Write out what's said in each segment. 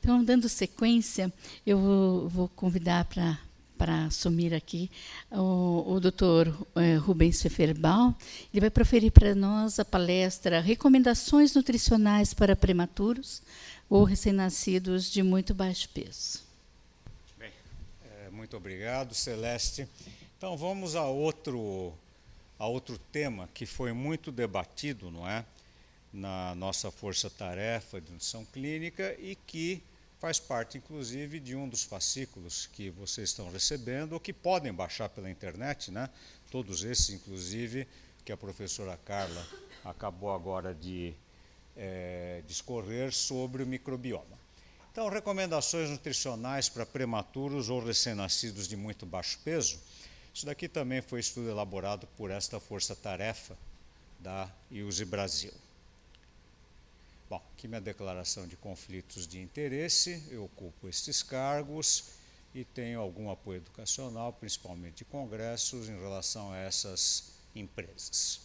Então, dando sequência, eu vou convidar para assumir aqui o doutor Rubens Pfefferbaum. Ele vai proferir para nós a palestra Recomendações Nutricionais para Prematuros ou Recém-Nascidos de Muito Baixo Peso. Bem, muito obrigado, Celeste. Então, vamos a outro tema que foi muito debatido, não é? Na nossa força-tarefa de nutrição clínica e que faz parte, inclusive, de um dos fascículos que vocês estão recebendo ou que podem baixar pela internet, né? Todos esses, inclusive, que a professora Carla acabou agora de discorrer sobre o microbioma. Então, recomendações nutricionais para prematuros ou recém-nascidos de muito baixo peso. Isso daqui também foi estudo elaborado por esta força-tarefa da IUSE Brasil. Bom, aqui minha declaração de conflitos de interesse, eu ocupo estes cargos e tenho algum apoio educacional, principalmente de congressos, em relação a essas empresas.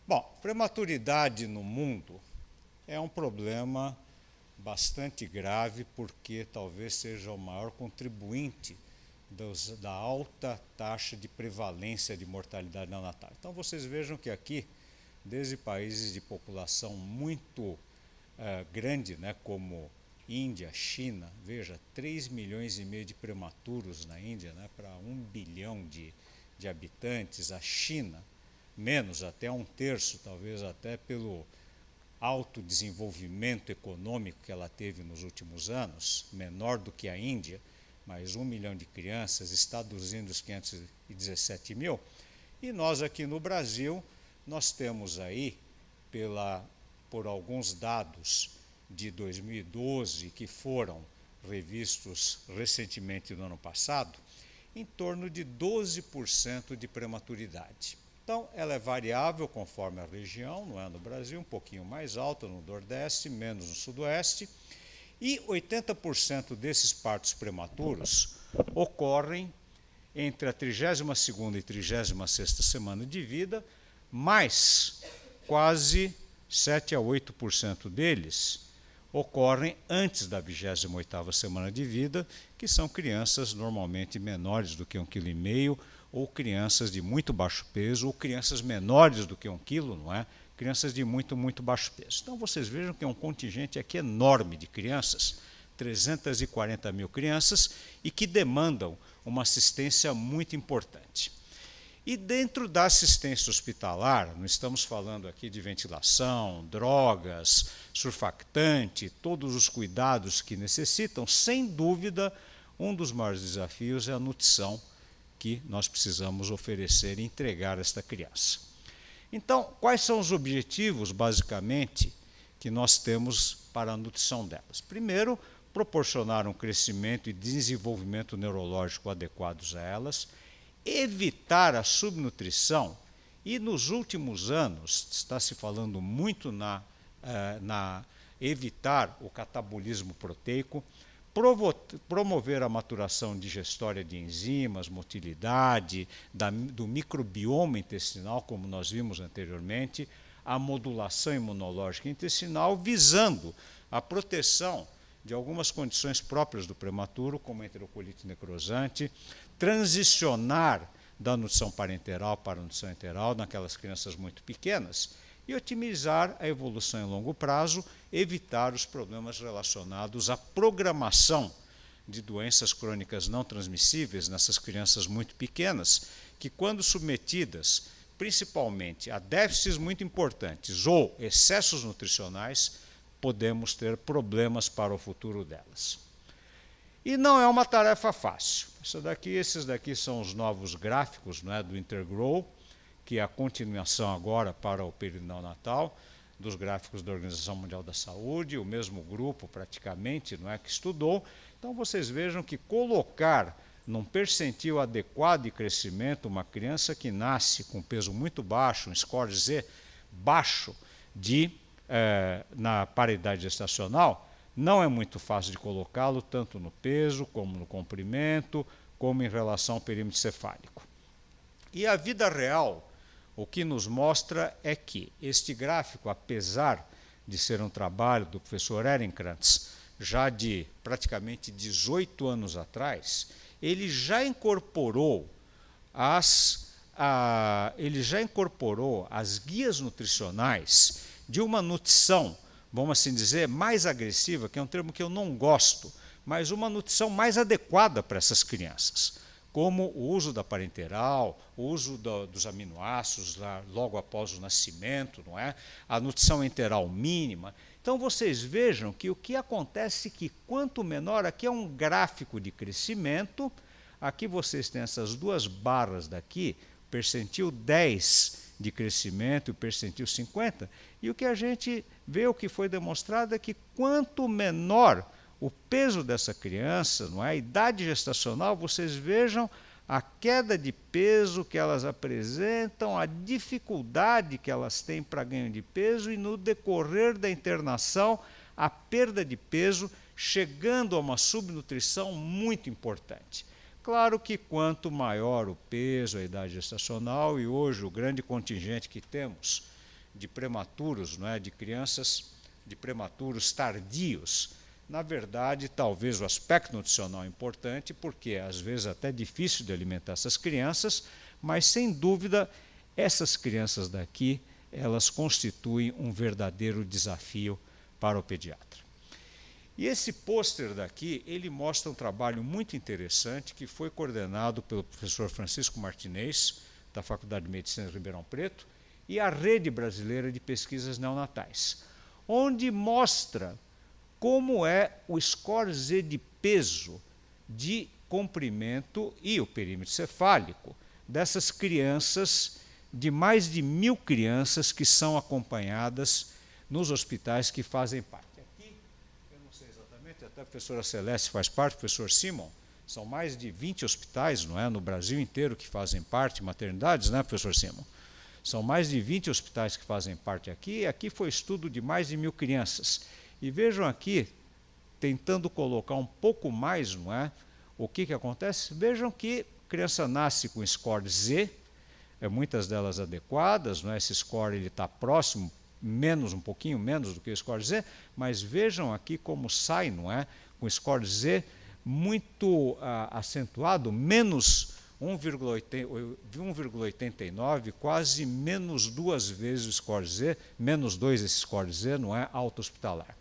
Bom, prematuridade no mundo é um problema bastante grave porque talvez seja o maior contribuinte da alta taxa de prevalência de mortalidade neonatal. Então vocês vejam que aqui, desde países de população muito grande, né, como Índia, China, veja, 3,5 milhões de prematuros na Índia, né, para 1 bilhão de habitantes, a China, menos, até 1/3, talvez até pelo alto desenvolvimento econômico que ela teve nos últimos anos, menor do que a Índia, mas 1 milhão de crianças, Estados Unidos 517 mil, e nós aqui no Brasil, nós temos aí, por alguns dados de 2012 que foram revistos recentemente no ano passado, em torno de 12% de prematuridade. Então, ela é variável conforme a região, não é? No Brasil, um pouquinho mais alta no Nordeste, menos no Sudoeste, e 80% desses partos prematuros ocorrem entre a 32ª e 36ª semana de vida, mas quase 7 a 8% deles ocorrem antes da 28ª semana de vida, que são crianças normalmente menores do que 1,5 kg, ou crianças de muito baixo peso, ou crianças menores do que 1 quilo, não é? Crianças de muito, muito baixo peso. Então vocês vejam que é um contingente aqui enorme de crianças, 340 mil crianças, e que demandam uma assistência muito importante. E dentro da assistência hospitalar, não estamos falando aqui de ventilação, drogas, surfactante, todos os cuidados que necessitam, sem dúvida, um dos maiores desafios é a nutrição que nós precisamos oferecer e entregar a esta criança. Então, quais são os objetivos, basicamente, que nós temos para a nutrição delas? Primeiro, proporcionar um crescimento e desenvolvimento neurológico adequados a elas, evitar a subnutrição, e nos últimos anos está se falando muito na evitar o catabolismo proteico, promover a maturação digestória de enzimas, motilidade, do microbioma intestinal, como nós vimos anteriormente, a modulação imunológica intestinal, visando a proteção de algumas condições próprias do prematuro, como a enterocolite necrosante, transicionar da nutrição parenteral para a nutrição enteral naquelas crianças muito pequenas e otimizar a evolução em longo prazo, evitar os problemas relacionados à programação de doenças crônicas não transmissíveis nessas crianças muito pequenas, que quando submetidas principalmente a déficits muito importantes ou excessos nutricionais, podemos ter problemas para o futuro delas. E não é uma tarefa fácil. Esses daqui são os novos gráficos, não é, do Intergrow, que é a continuação agora para o período neonatal, dos gráficos da Organização Mundial da Saúde, o mesmo grupo praticamente, não é, que estudou. Então vocês vejam que colocar num percentil adequado de crescimento uma criança que nasce com peso muito baixo, um score Z baixo na paridade gestacional, não é muito fácil de colocá-lo tanto no peso, como no comprimento, como em relação ao perímetro cefálico. E a vida real, o que nos mostra é que este gráfico, apesar de ser um trabalho do professor Ehrenkrantz, já de praticamente 18 anos atrás, ele já incorporou as guias nutricionais de uma nutrição, vamos assim dizer, mais agressiva, que é um termo que eu não gosto, mas uma nutrição mais adequada para essas crianças, como o uso da parenteral, o uso dos aminoácidos logo após o nascimento, não é? A nutrição enteral mínima. Então vocês vejam que o que acontece é que quanto menor, aqui é um gráfico de crescimento, aqui vocês têm essas duas barras daqui, percentil 10 de crescimento e percentil 50, e o que a gente vê, o que foi demonstrado é que quanto menor o peso dessa criança, não é? A idade gestacional, vocês vejam a queda de peso que elas apresentam, a dificuldade que elas têm para ganho de peso e no decorrer da internação, a perda de peso, chegando a uma subnutrição muito importante. Claro que quanto maior o peso, a idade gestacional, e hoje o grande contingente que temos de prematuros, não é? De crianças de prematuros tardios, na verdade, talvez o aspecto nutricional é importante, porque às vezes é até difícil de alimentar essas crianças, mas sem dúvida essas crianças daqui, elas constituem um verdadeiro desafio para o pediatra. E esse pôster daqui, ele mostra um trabalho muito interessante que foi coordenado pelo professor Francisco Martinez, da Faculdade de Medicina de Ribeirão Preto, e a Rede Brasileira de Pesquisas Neonatais, onde mostra como é o score Z de peso, de comprimento e o perímetro cefálico dessas crianças, de mais de 1.000 crianças que são acompanhadas nos hospitais que fazem parte. Aqui, eu não sei exatamente, até a professora Celeste faz parte, o professor Simon, são mais de 20 hospitais, não é, no Brasil inteiro que fazem parte, maternidades, né, professor Simon? São mais de 20 hospitais que fazem parte aqui, e aqui foi estudo de mais de 1.000 crianças. E vejam aqui, tentando colocar um pouco mais, não é? O que acontece? Vejam que a criança nasce com score Z, muitas delas adequadas, não é? Esse score está próximo, um pouquinho menos do que o score Z, mas vejam aqui como sai, não é? Com score Z muito acentuado, menos 1,89, quase menos 2 vezes o score Z, menos 2 esse score Z, não é? Alta hospitalar.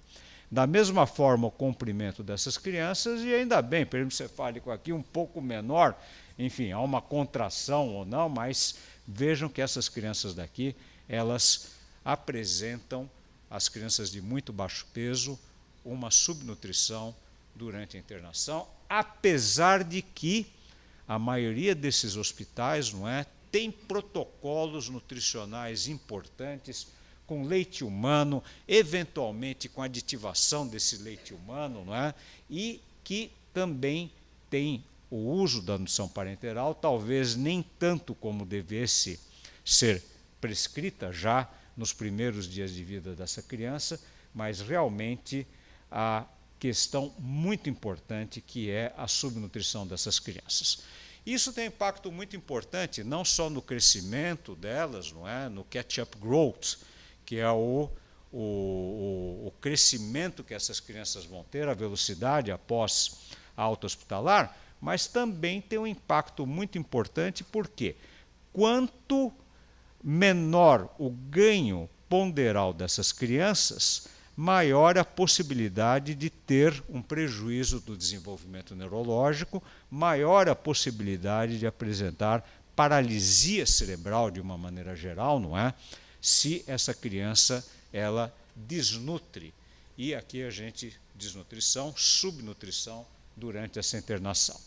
Da mesma forma, o comprimento dessas crianças, e ainda bem, perímetro cefálico aqui um pouco menor, enfim, há uma contração ou não, mas vejam que essas crianças daqui, elas apresentam, as crianças de muito baixo peso, uma subnutrição durante a internação, apesar de que a maioria desses hospitais, não é, tem protocolos nutricionais importantes, com leite humano, eventualmente com aditivação desse leite humano, não é? E que também tem o uso da nutrição parenteral, talvez nem tanto como devesse ser prescrita já nos primeiros dias de vida dessa criança, mas realmente a questão muito importante que é a subnutrição dessas crianças. Isso tem impacto muito importante, não só no crescimento delas, não é? No catch-up growth, que é o crescimento que essas crianças vão ter, a velocidade após a alta hospitalar, mas também tem um impacto muito importante, porque quanto menor o ganho ponderal dessas crianças, maior a possibilidade de ter um prejuízo do desenvolvimento neurológico, maior a possibilidade de apresentar paralisia cerebral de uma maneira geral, não é? Se essa criança, ela desnutre. E aqui a gente, desnutrição, subnutrição durante essa internação.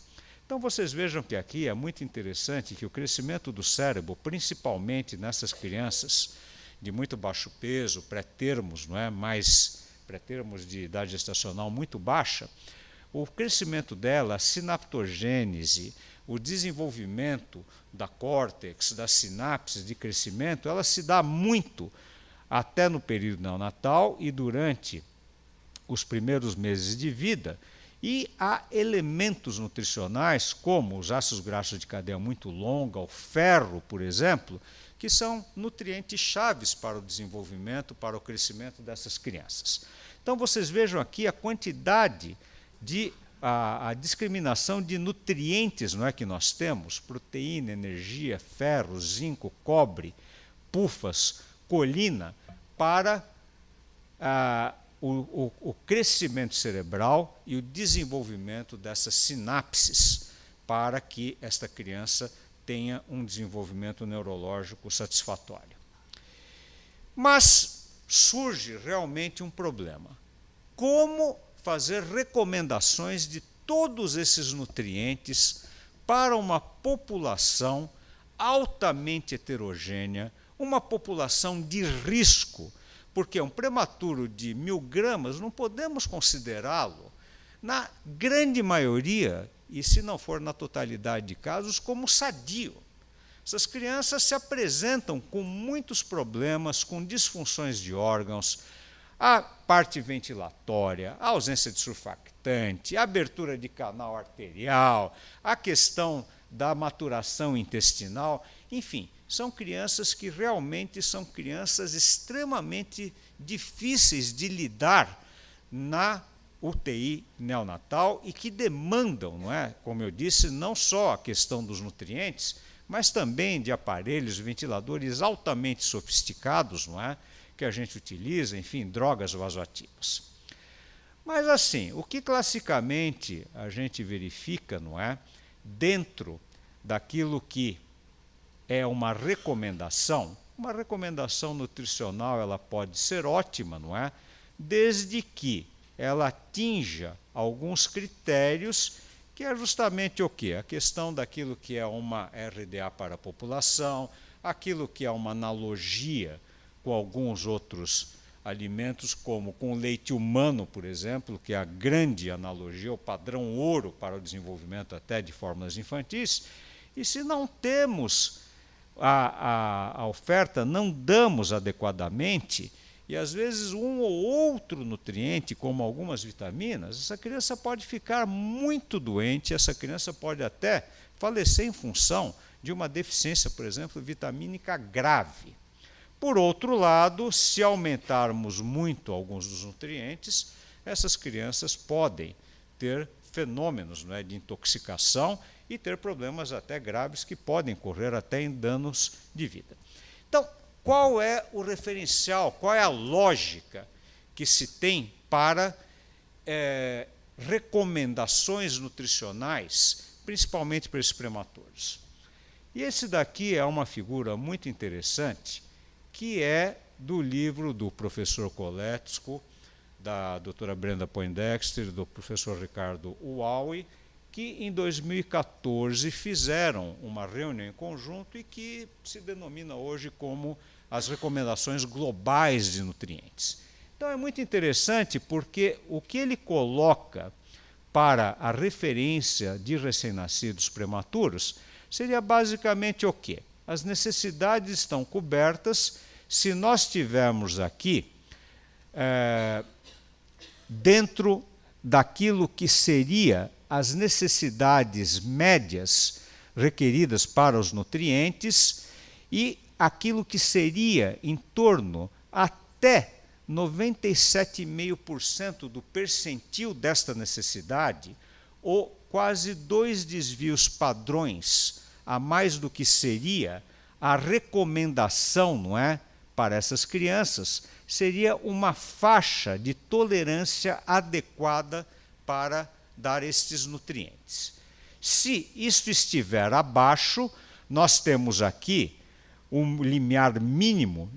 Então vocês vejam que aqui é muito interessante que o crescimento do cérebro, principalmente nessas crianças de muito baixo peso, pré-termos, não é? Mais pré-termos de idade gestacional muito baixa, o crescimento dela, a sinaptogênese, o desenvolvimento da córtex, das sinapses de crescimento, ela se dá muito até no período neonatal e durante os primeiros meses de vida. E há elementos nutricionais, como os ácidos graxos de cadeia muito longa, o ferro, por exemplo, que são nutrientes chaves para o desenvolvimento, para o crescimento dessas crianças. Então, vocês vejam aqui a quantidade de a discriminação de nutrientes, não é, que nós temos: proteína, energia, ferro, zinco, cobre, pufas, colina, para o crescimento cerebral e o desenvolvimento dessas sinapses, para que esta criança tenha um desenvolvimento neurológico satisfatório. Mas surge realmente um problema: como fazer recomendações de todos esses nutrientes para uma população altamente heterogênea, uma população de risco, porque um prematuro de 1000 gramas não podemos considerá-lo, na grande maioria, e se não for na totalidade de casos, como sadio. Essas crianças se apresentam com muitos problemas, com disfunções de órgãos, a parte ventilatória, a ausência de surfactante, a abertura de canal arterial, a questão da maturação intestinal, enfim, são crianças que realmente são crianças extremamente difíceis de lidar na UTI neonatal e que demandam, não é, como eu disse, não só a questão dos nutrientes, mas também de aparelhos, ventiladores altamente sofisticados, não é, que a gente utiliza, enfim, drogas vasoativas. Mas assim, o que classicamente a gente verifica, não é, dentro daquilo que é uma recomendação nutricional, ela pode ser ótima, não é, desde que ela atinja alguns critérios, que é justamente o quê? A questão daquilo que é uma RDA para a população, aquilo que é uma analogia com alguns outros alimentos, como com o leite humano, por exemplo, que é a grande analogia, o padrão ouro para o desenvolvimento até de fórmulas infantis. E se não temos a oferta, não damos adequadamente, e às vezes um ou outro nutriente, como algumas vitaminas, essa criança pode ficar muito doente, essa criança pode até falecer em função de uma deficiência, por exemplo, vitamínica grave. Por outro lado, se aumentarmos muito alguns dos nutrientes, essas crianças podem ter fenômenos, não é, de intoxicação e ter problemas até graves que podem correr até em danos de vida. Então, qual é o referencial, qual é a lógica que se tem para recomendações nutricionais, principalmente para esses prematuros? E esse daqui é uma figura muito interessante, que é do livro do professor Koletzko, da doutora Brenda Poindexter, do professor Ricardo Uaui, que em 2014 fizeram uma reunião em conjunto e que se denomina hoje como as recomendações globais de nutrientes. Então é muito interessante porque o que ele coloca para a referência de recém-nascidos prematuros seria basicamente o quê? As necessidades estão cobertas se nós tivermos aqui, dentro daquilo que seria as necessidades médias requeridas para os nutrientes e aquilo que seria em torno até 97,5% do percentil desta necessidade, ou quase 2 desvios padrões a mais do que seria a recomendação, não é, para essas crianças, seria uma faixa de tolerância adequada para dar estes nutrientes. Se isto estiver abaixo, nós temos aqui um limiar mínimo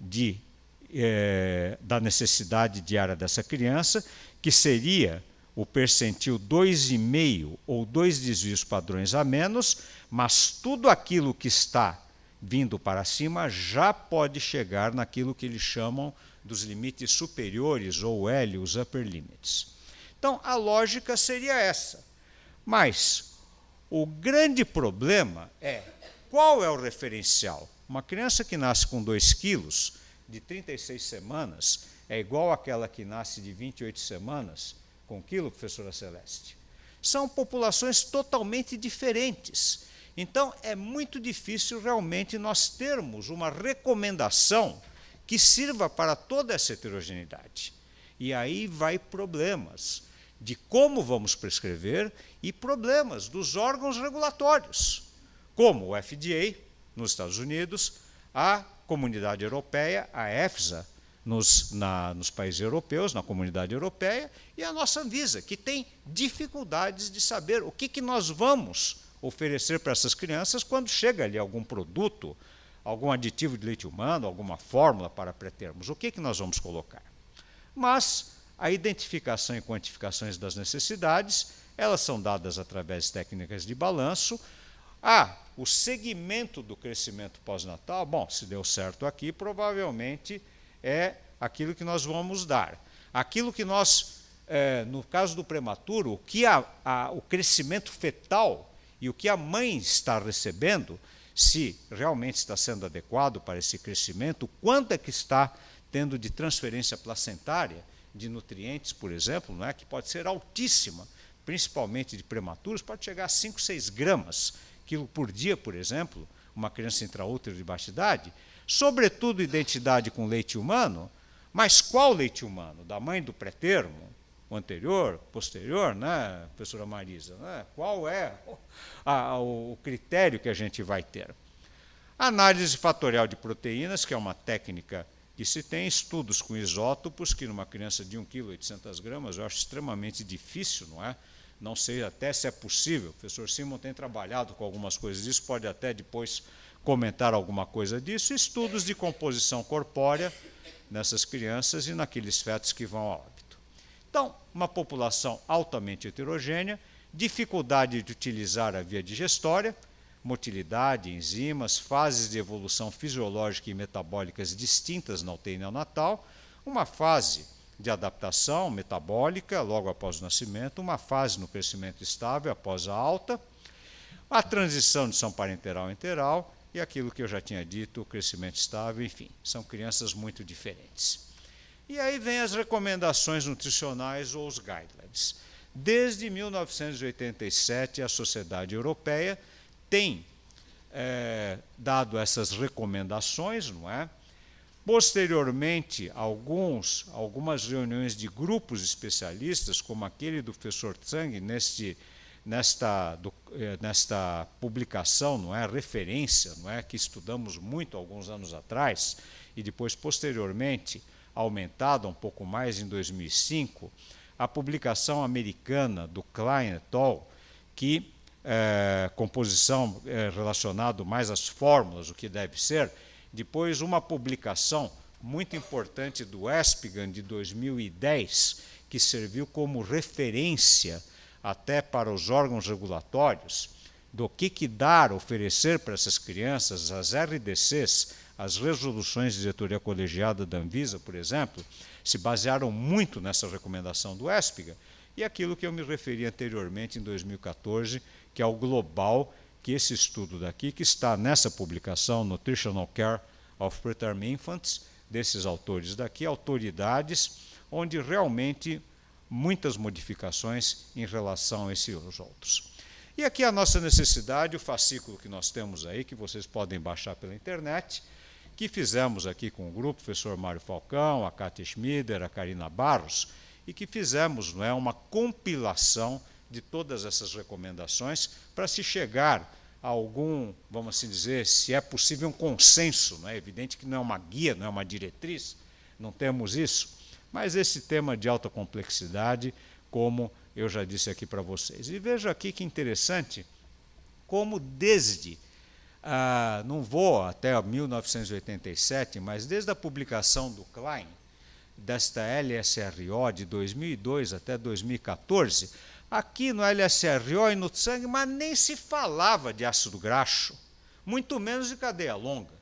da necessidade diária dessa criança, que seria o percentil 2,5 ou 2 desvios padrões a menos, mas tudo aquilo que está vindo para cima já pode chegar naquilo que eles chamam dos limites superiores, ou L, os upper limits. Então, a lógica seria essa. Mas o grande problema é qual é o referencial. Uma criança que nasce com 2 quilos, de 36 semanas, é igual àquela que nasce de 28 semanas, com 1 quilo, professora Celeste. São populações totalmente diferentes. Então, é muito difícil realmente nós termos uma recomendação que sirva para toda essa heterogeneidade. E aí vai problemas de como vamos prescrever e problemas dos órgãos regulatórios, como o FDA nos Estados Unidos, a Comunidade Europeia, a EFSA, nos países europeus, na Comunidade Europeia, e a nossa Anvisa, que tem dificuldades de saber o que nós vamos oferecer para essas crianças quando chega ali algum produto, algum aditivo de leite humano, alguma fórmula para pré-termos. O que nós vamos colocar? Mas a identificação e quantificações das necessidades, elas são dadas através de técnicas de balanço. O segmento do crescimento pós-natal, bom, se deu certo aqui, provavelmente é aquilo que nós vamos dar. Aquilo que nós, no caso do prematuro, o que o crescimento fetal e o que a mãe está recebendo, se realmente está sendo adequado para esse crescimento, quanto é que está tendo de transferência placentária de nutrientes, por exemplo, não é, que pode ser altíssima, principalmente de prematuros, pode chegar a 5, 6 gramas quilo por dia, por exemplo, uma criança intraútero de baixa idade, sobretudo identidade com leite humano, mas qual leite humano? Da mãe do pré-termo? O anterior, posterior, né, professora Marisa? Né? Qual é o critério que a gente vai ter? Análise fatorial de proteínas, que é uma técnica que se tem estudos com isótopos, que numa criança de 1,8 kg, eu acho extremamente difícil, não é? Não sei até se é possível. O professor Simon tem trabalhado com algumas coisas disso, pode até depois comentar alguma coisa disso. Estudos de composição corpórea nessas crianças e naqueles fetos que vão a óbito. Então, uma população altamente heterogênea, dificuldade de utilizar a via digestória, motilidade, enzimas, fases de evolução fisiológica e metabólicas distintas na UTI neonatal, uma fase de adaptação metabólica logo após o nascimento, uma fase no crescimento estável após a alta, a transição de são parenteral a enteral e aquilo que eu já tinha dito, o crescimento estável, enfim, são crianças muito diferentes. E aí vem as recomendações nutricionais ou os guidelines. Desde 1987, a Sociedade Europeia tem dado essas recomendações, não é? Posteriormente, algumas reuniões de grupos especialistas, como aquele do professor Tsang, nesta publicação, não é, referência, não é, que estudamos muito alguns anos atrás, e depois, posteriormente, aumentada um pouco mais em 2005, a publicação americana do Klein et al., que composição relacionada mais às fórmulas, o que deve ser. Depois, uma publicação muito importante do Espighan, de 2010, que serviu como referência até para os órgãos regulatórios, do que dar, oferecer para essas crianças, as RDCs, as resoluções de diretoria colegiada da Anvisa, por exemplo, se basearam muito nessa recomendação do Espighan, e aquilo que eu me referi anteriormente, em 2014, que é o global, que esse estudo daqui, que está nessa publicação, Nutritional Care of Preterm Infants, desses autores daqui, autoridades, onde realmente muitas modificações em relação a esses outros. E aqui a nossa necessidade, o fascículo que nós temos aí, que vocês podem baixar pela internet, que fizemos aqui com o grupo, o professor Mário Falcão, a Kátia Schmider, a Karina Barros, e que fizemos, não é, uma compilação de todas essas recomendações para se chegar a algum, vamos assim dizer, se é possível um consenso, não é evidente que não é uma guia, não é uma diretriz, não temos isso, mas esse tema de alta complexidade, como eu já disse aqui para vocês. E veja aqui que interessante, como desde, não vou até 1987, mas desde a publicação do Klein, desta LSRO de 2002 até 2014, aqui no LSRO e no Tsang, mas nem se falava de ácido graxo, muito menos de cadeia longa.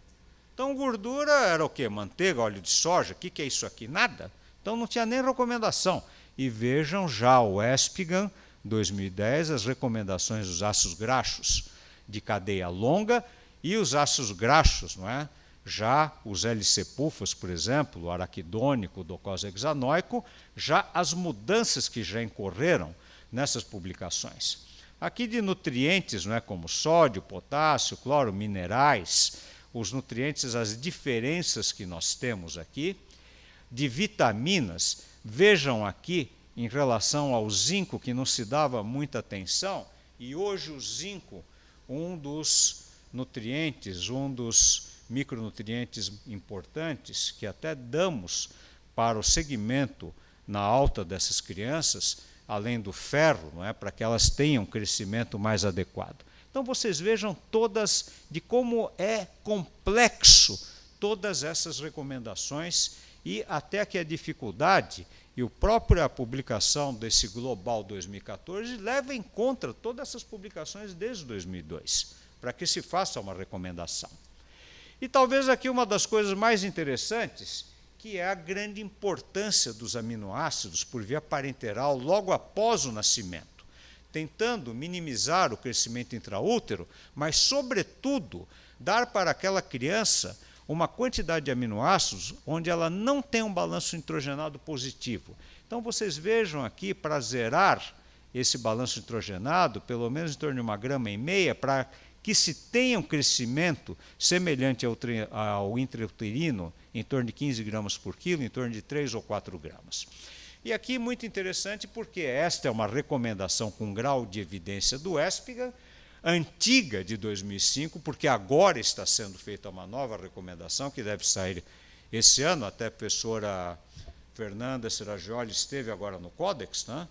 Então, gordura era o quê? Manteiga, óleo de soja, o que é isso aqui? Nada. Então, não tinha nem recomendação. E vejam já o Espighan, 2010, as recomendações dos ácidos graxos de cadeia longa e os ácidos graxos, não é? Já os LC-PUFAs, por exemplo, o araquidônico, o docosahexanoico, já as mudanças que já incorreram nessas publicações. Aqui de nutrientes, não é, como sódio, potássio, cloro, minerais, os nutrientes, as diferenças que nós temos aqui, de vitaminas, Vejam aqui, em relação ao zinco, que não se dava muita atenção, e hoje o zinco, um dos nutrientes, um dos micronutrientes importantes, que até damos para o segmento na alta dessas crianças, além do ferro, não é, para que elas tenham um crescimento mais adequado. Então vocês vejam todas, de como é complexo todas essas recomendações, e até que a dificuldade e a própria publicação desse Global 2014 leva em conta todas essas publicações desde 2002, para que se faça uma recomendação. E talvez aqui uma das coisas mais interessantes, que é a grande importância dos aminoácidos por via parenteral logo após o nascimento, tentando minimizar o crescimento intraútero, mas, sobretudo, dar para aquela criança uma quantidade de aminoácidos onde ela não tem um balanço nitrogenado positivo. Então, vocês vejam aqui, para zerar esse balanço nitrogenado, pelo menos em torno de 1,5 gramas, para que se tenha um crescimento semelhante ao intrauterino, em torno de 15 gramas por quilo, em torno de 3 ou 4 gramas. E aqui muito interessante, porque esta é uma recomendação com grau de evidência do ESPGHA, antiga de 2005, porque agora está sendo feita uma nova recomendação, que deve sair esse ano, até a professora Fernanda Seragioli esteve agora no Códex, né?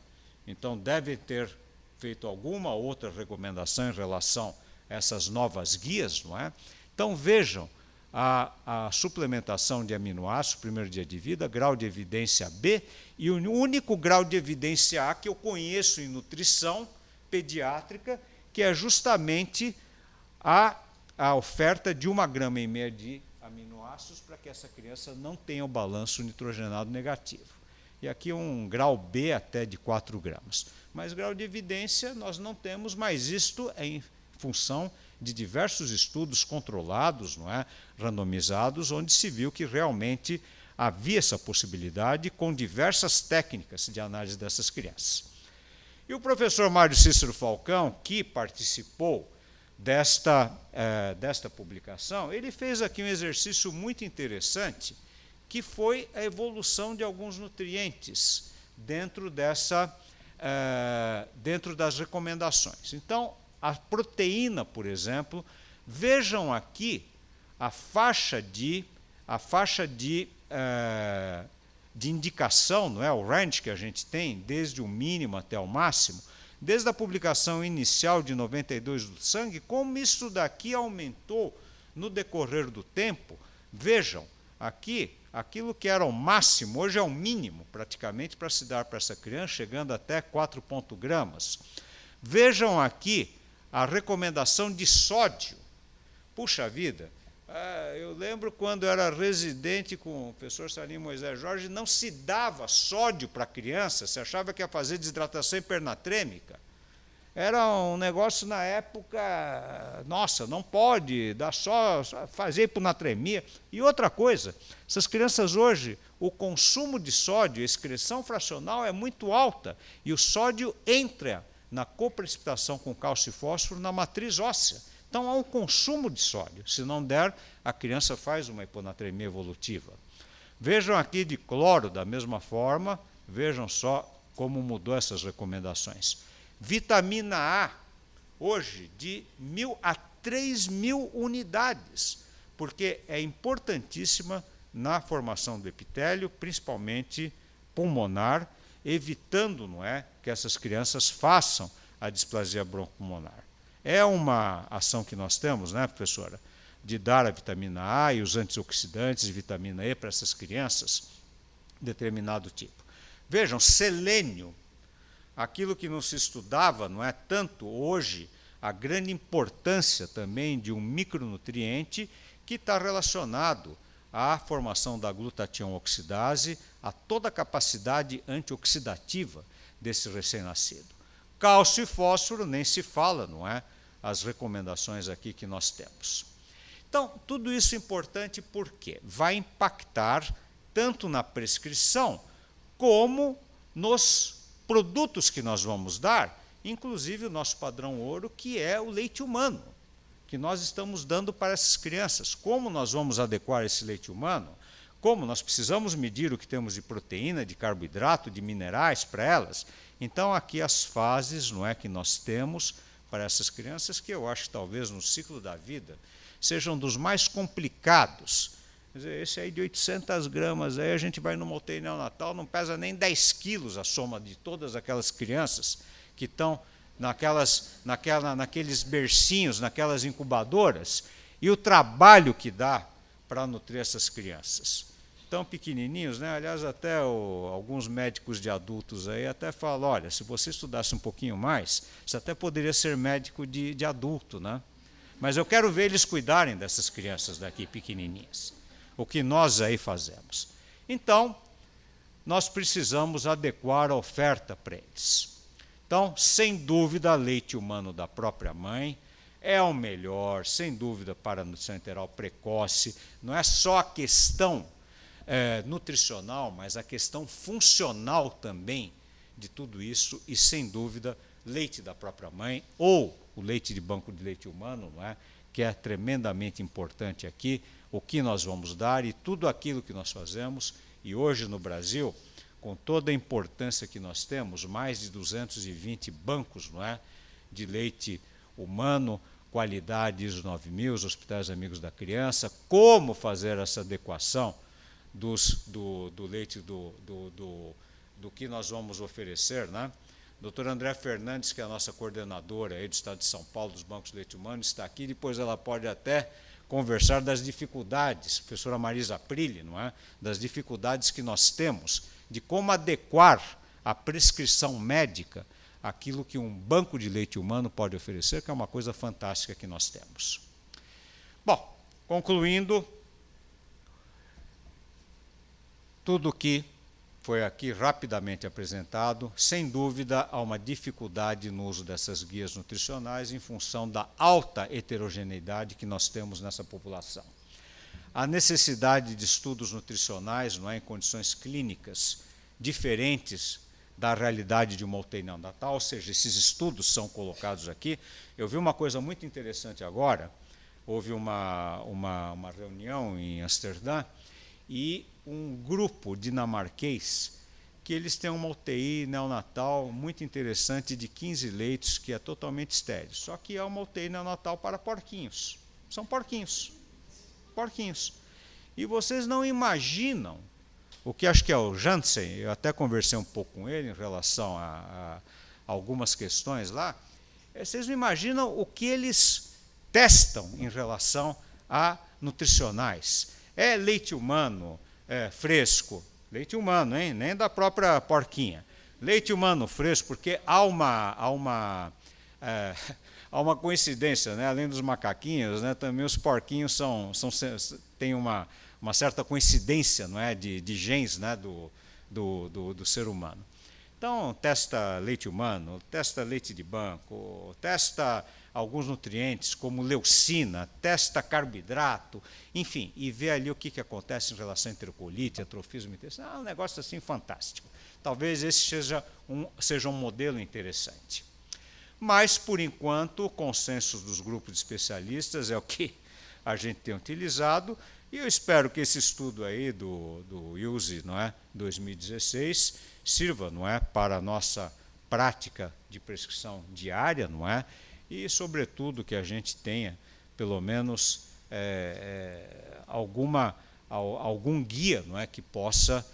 Então deve ter feito alguma outra recomendação em relação a essas novas guias, não é? Então vejam, a suplementação de aminoácidos, primeiro dia de vida, grau de evidência B, e o único grau de evidência A que eu conheço em nutrição pediátrica, que é justamente a oferta de 1,5 gramas de aminoácidos para que essa criança não tenha o balanço nitrogenado negativo. E aqui um grau B até de 4 gramas. Mas grau de evidência nós não temos, mas isto é em função de diversos estudos controlados, não é, randomizados, onde se viu que realmente havia essa possibilidade com diversas técnicas de análise dessas crianças. E o professor Mário Cícero Falcão, que participou desta publicação, ele fez aqui um exercício muito interessante, que foi a evolução de alguns nutrientes dentro das recomendações. Então, a proteína, por exemplo, vejam aqui a faixa de indicação, não é, o range que a gente tem, desde o mínimo até o máximo, desde a publicação inicial de 92 do sangue, como isso daqui aumentou no decorrer do tempo. Vejam, aqui, aquilo que era o máximo, hoje é o mínimo, praticamente, para se dar para essa criança, chegando até 4 gramas. Vejam aqui a recomendação de sódio. Puxa vida! Eu lembro quando eu era residente com o professor Salim Moisés Jorge, não se dava sódio para a criança, se achava que ia fazer desidratação hipernatrêmica. Era um negócio na época, nossa, não pode dar só fazer hiponatremia. E outra coisa, essas crianças hoje, o consumo de sódio, a excreção fracional é muito alta, e o sódio entra na coprecipitação com cálcio e fósforo na matriz óssea. Então, há um consumo de sódio. Se não der, a criança faz uma hiponatremia evolutiva. Vejam aqui de cloro, da mesma forma, vejam só como mudou essas recomendações. Vitamina A, hoje, de 1.000 a 3.000 unidades, porque é importantíssima na formação do epitélio, principalmente pulmonar, evitando, não é, que essas crianças façam a displasia broncopulmonar. É uma ação que nós temos, né, professora, de dar a vitamina A e os antioxidantes de vitamina E para essas crianças, determinado tipo. Vejam, selênio, aquilo que não se estudava, não é tanto hoje, a grande importância também de um micronutriente que está relacionado à formação da glutatião oxidase, a toda a capacidade antioxidativa desse recém-nascido. Cálcio e fósforo nem se fala, não é? As recomendações aqui que nós temos. Então, tudo isso é importante porque vai impactar tanto na prescrição como nos produtos que nós vamos dar, inclusive o nosso padrão ouro, que é o leite humano, que nós estamos dando para essas crianças. Como nós vamos adequar esse leite humano? Como nós precisamos medir o que temos de proteína, de carboidrato, de minerais para elas, então aqui as fases, não é, que nós temos para essas crianças, que eu acho que talvez no ciclo da vida sejam dos mais complicados. Quer dizer, esse aí de 800 gramas, aí a gente vai numa UTI neonatal, não pesa nem 10 quilos a soma de todas aquelas crianças que estão naqueles bercinhos, naquelas incubadoras, e o trabalho que dá para nutrir essas crianças. Tão pequenininhos, né? Aliás, até alguns médicos de adultos aí até falam, olha, se você estudasse um pouquinho mais, você até poderia ser médico de adulto, né? Mas eu quero ver eles cuidarem dessas crianças daqui, pequenininhas. O que nós aí fazemos. Então, nós precisamos adequar a oferta para eles. Então, sem dúvida, leite humano da própria mãe é o melhor, sem dúvida, para a nutrição enteral precoce. Não é só a questão nutricional, mas a questão funcional também de tudo isso, e sem dúvida, leite da própria mãe, ou o leite de banco de leite humano, não é? Que é tremendamente importante aqui, o que nós vamos dar e tudo aquilo que nós fazemos. E hoje no Brasil, com toda a importância que nós temos, mais de 220 bancos, não é, de leite humano, qualidade ISO 9000, os hospitais amigos da criança, como fazer essa adequação do leite do que nós vamos oferecer, né? Dr. André Fernandes, que é a nossa coordenadora aí do Estado de São Paulo dos bancos de leite humano, está aqui, depois ela pode até conversar das dificuldades, professora Marisa Aprile, não é? Das dificuldades que nós temos de como adequar a prescrição médica àquilo que um banco de leite humano pode oferecer, que é uma coisa fantástica que nós temos. Bom, concluindo, tudo que foi aqui rapidamente apresentado, sem dúvida há uma dificuldade no uso dessas guias nutricionais em função da alta heterogeneidade que nós temos nessa população. A necessidade de estudos nutricionais, não é, em condições clínicas diferentes da realidade de uma UTI neonatal, ou seja, esses estudos são colocados aqui. Eu vi uma coisa muito interessante agora, houve uma reunião em Amsterdã, e um grupo dinamarquês, que eles têm uma UTI neonatal muito interessante de 15 leitos, que é totalmente estéril. Só que é uma UTI neonatal para porquinhos. São porquinhos. Porquinhos. E vocês não imaginam, o que acho que é o Jansen, eu até conversei um pouco com ele em relação a algumas questões lá, vocês não imaginam o que eles testam em relação a nutricionais. É leite humano fresco, leite humano, hein? Nem da própria porquinha. Leite humano fresco, porque há uma coincidência, né? Além dos macaquinhos, né? Também os porquinhos têm uma certa coincidência, não é? de genes, né? do ser humano. Então, testa leite humano, testa leite de banco, testa alguns nutrientes como leucina, testa carboidrato, enfim, e vê ali o que acontece em relação a enterocolite, atrofismo intestinal. É um negócio assim fantástico. Talvez esse seja um modelo interessante. Mas, por enquanto, o consenso dos grupos de especialistas é o que a gente tem utilizado, e eu espero que esse estudo aí do USE, não é, 2016, sirva, não é, para a nossa prática de prescrição diária, não é, e, sobretudo, que a gente tenha, pelo menos, algum guia, não é, que possa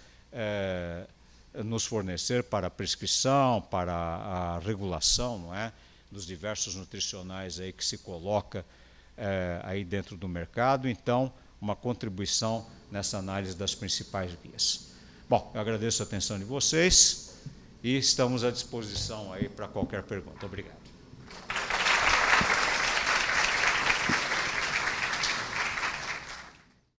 nos fornecer para a prescrição, para a regulação, não é, dos diversos nutricionais aí que se coloca aí dentro do mercado. Então, uma contribuição nessa análise das principais guias. Bom, eu agradeço a atenção de vocês e estamos à disposição aí para qualquer pergunta. Obrigado.